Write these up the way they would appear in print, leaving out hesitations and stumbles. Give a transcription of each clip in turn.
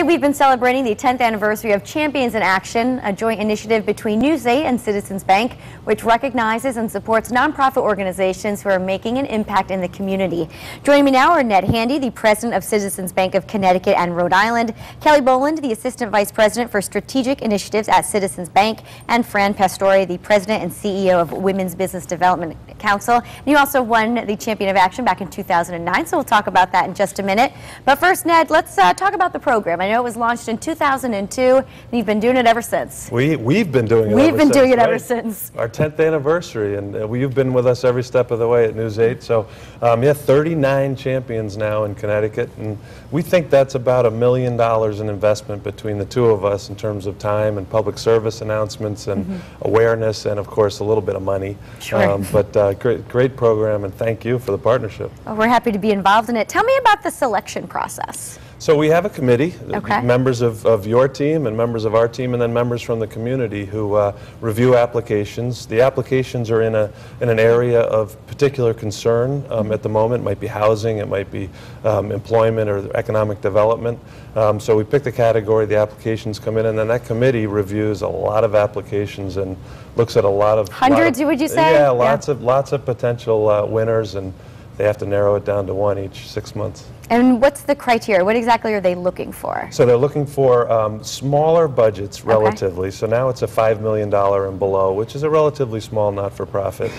Today we've been celebrating the 10th anniversary of Champions in Action, a joint initiative between News 8 and Citizens Bank, which recognizes and supports nonprofit organizations who are making an impact in the community. Joining me now are Ned Handy, the president of Citizens Bank of Connecticut and Rhode Island, Kelly Boland, the assistant vice president for strategic initiatives at Citizens Bank, and Fran Pastore, the president and CEO of Women's Business Development Council. And you also won the Champion of Action back in 2009, so we'll talk about that in just a minute. But first, Ned, let's talk about the program. I know it was launched in 2002, and you've been doing it ever since. We've been doing it ever since. Our 10th anniversary, and you've been with us every step of the way at News 8. So, yeah, 39 champions now in Connecticut, and we think that's about $1 million in investment between the two of us in terms of time and public service announcements and awareness, and of course a little bit of money. Sure. Great program, and thank you for the partnership. Well, we're happy to be involved in it. Tell me about the selection process. So we have a committee, okay, members of your team and members of our team, and then members from the community who review applications. The applications are in an area of particular concern at the moment. It might be housing, it might be employment or economic development. So we pick the category, the applications come in, and then that committee reviews a lot of applications and looks at a lot of hundreds, would you say? Yeah, lots of potential winners, and they have to narrow it down to one each 6 months. And what's the criteria? What exactly are they looking for? So they're looking for smaller budgets relatively. Okay. So now it's a $5 million and below, which is a relatively small not-for-profit,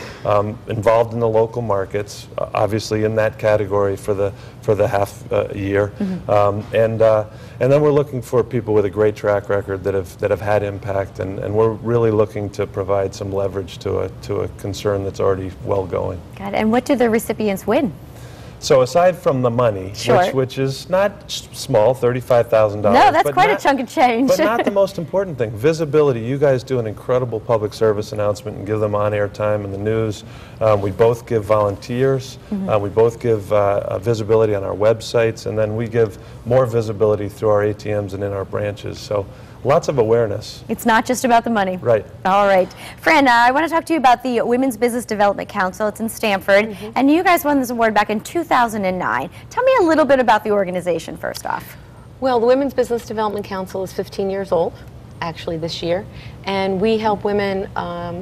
involved in the local markets, obviously in that category for the half year. And then we're looking for people with a great track record that have had impact, and we're really looking to provide some leverage to a concern that's already well going. Got it. And what do the recipients win? So aside from the money, sure, which is not small, $35,000. No, that's quite a chunk of change. But not the most important thing. Visibility. You guys do an incredible public service announcement and give them on-air time in the news. We both give volunteers. We both give visibility on our websites, and then we give more visibility through our ATMs and in our branches. So lots of awareness. It's not just about the money. Right. All right. Fran, I want to talk to you about the Women's Business Development Council. It's in Stamford, and you guys won this award back in 2009. Tell me a little bit about the organization first off. Well, the Women's Business Development Council is 15 years old, actually this year, and we help women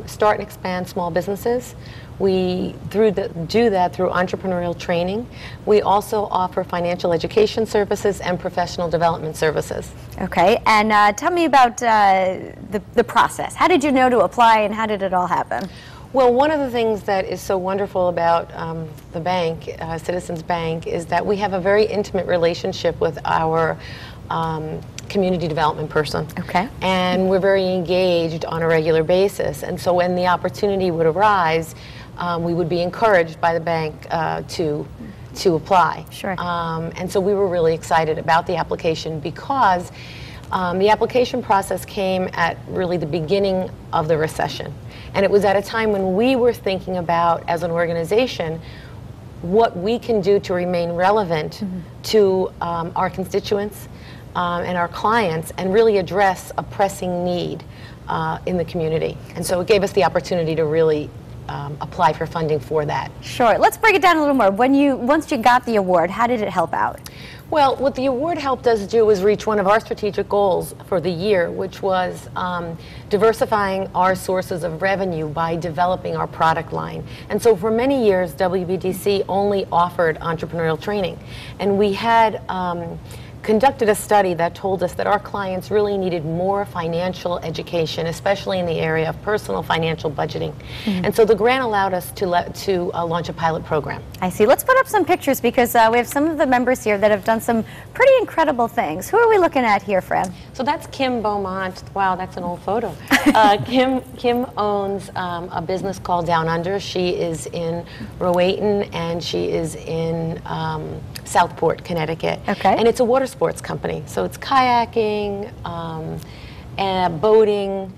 start and expand small businesses. We do that through entrepreneurial training. We also offer financial education services and professional development services. Okay, and tell me about the process. How did you know to apply, and how did it all happen? Well, one of the things that is so wonderful about the bank, Citizens Bank, is that we have a very intimate relationship with our community development person. Okay. And we're very engaged on a regular basis. And so when the opportunity would arise, we would be encouraged by the bank to apply. Sure. And so we were really excited about the application because the application process came at really the beginning of the recession. And it was at a time when we were thinking about, as an organization, what we can do to remain relevant to our constituents and our clients, and really address a pressing need in the community. And so it gave us the opportunity to really apply for funding for that. Sure. Let's break it down a little more. Once you got the award, how did it help out? Well, what the award helped us do was reach one of our strategic goals for the year, which was diversifying our sources of revenue by developing our product line. And so for many years, WBDC only offered entrepreneurial training. And we had conducted a study that told us that our clients really needed more financial education, especially in the area of personal financial budgeting. And so the grant allowed us to launch a pilot program. I see. Let's put up some pictures, because we have some of the members here that have done some pretty incredible things. Who are we looking at here, Fran? So that's Kim Beaumont. Wow, that's an old photo. Kim owns a business called Down Under. She is in Rowayton, and she is in Southport, Connecticut. Okay. And it's a water sports company. So it's kayaking, and boating,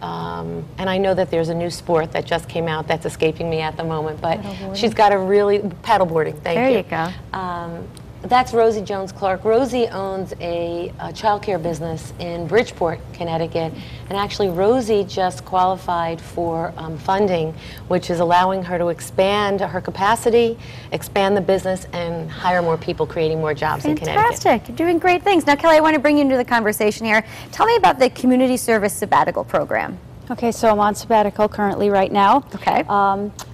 and I know that there's a new sport that just came out that's escaping me at the moment, but she's got a really paddleboarding. Thank you. There you go. That's Rosie Jones-Clark. Rosie owns a child care business in Bridgeport, Connecticut. And actually, Rosie just qualified for funding, which is allowing her to expand her capacity, expand the business, and hire more people, creating more jobs in Connecticut. Fantastic. You're doing great things. Now, Kelly, I want to bring you into the conversation here. Tell me about the Community Service Sabbatical Program. Okay, so I'm on sabbatical currently right now. Okay.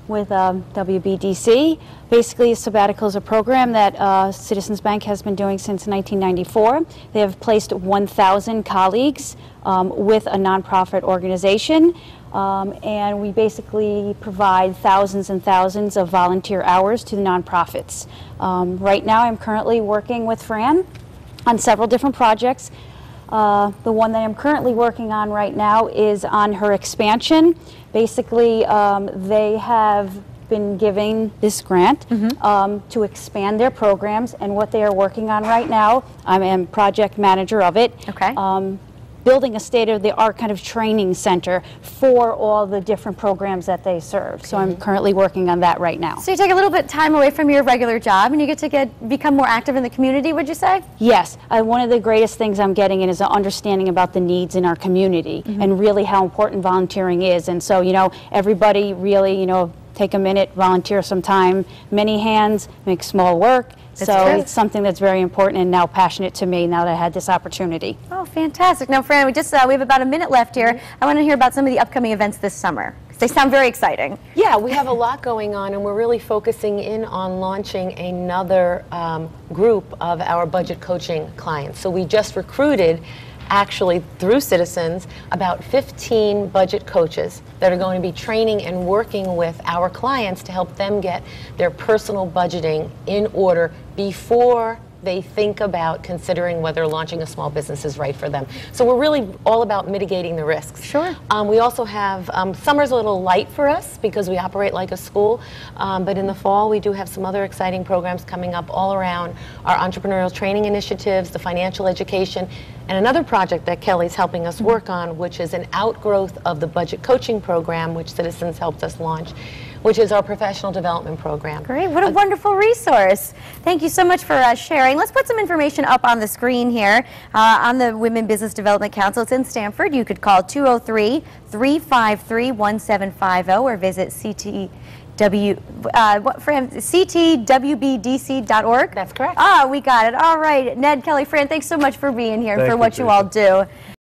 With WBDC. Basically, a sabbatical is a program that Citizens Bank has been doing since 1994. They have placed 1,000 colleagues with a nonprofit organization, and we basically provide thousands and thousands of volunteer hours to the nonprofits. Right now, I'm currently working with Fran on several different projects. The one that I'm currently working on right now is on her expansion. Basically, they have been giving this grant to expand their programs, and what they are working on right now, I'm project manager of it. Okay. Building a state-of-the-art kind of training center for all the different programs that they serve. So I'm currently working on that right now. So you take a little bit of time away from your regular job and you get to become more active in the community, would you say? Yes. One of the greatest things I'm getting in is an understanding about the needs in our community and really how important volunteering is. And so, you know, everybody really, take a minute, volunteer some time. Many hands make small work. So it's something that's very important and now passionate to me now that I had this opportunity. Oh, fantastic. Now, Fran, we have about a minute left here. I want to hear about some of the upcoming events this summer. They sound very exciting. Yeah, we have a lot going on, and we're really focusing in on launching another group of our budget coaching clients. So we just recruited, actually through Citizens, about 15 budget coaches that are going to be training and working with our clients to help them get their personal budgeting in order before they think about considering whether launching a small business is right for them. So we're really all about mitigating the risks. Sure. We also have, summer's a little light for us because we operate like a school, but in the fall we do have some other exciting programs coming up all around our entrepreneurial training initiatives, the financial education, and another project that Kelly's helping us work on, which is an outgrowth of the budget coaching program, which Citizens helped us launch, which is our professional development program. Great, what a wonderful resource. Thank you so much for sharing. Let's put some information up on the screen here on the Women Business Development Council. It's in Stamford. You could call 203-353-1750 or visit ctwbdc.org. That's correct. Ah, we got it. All right. Ned, Kelly, Fran, thanks so much for being here and for what you all do.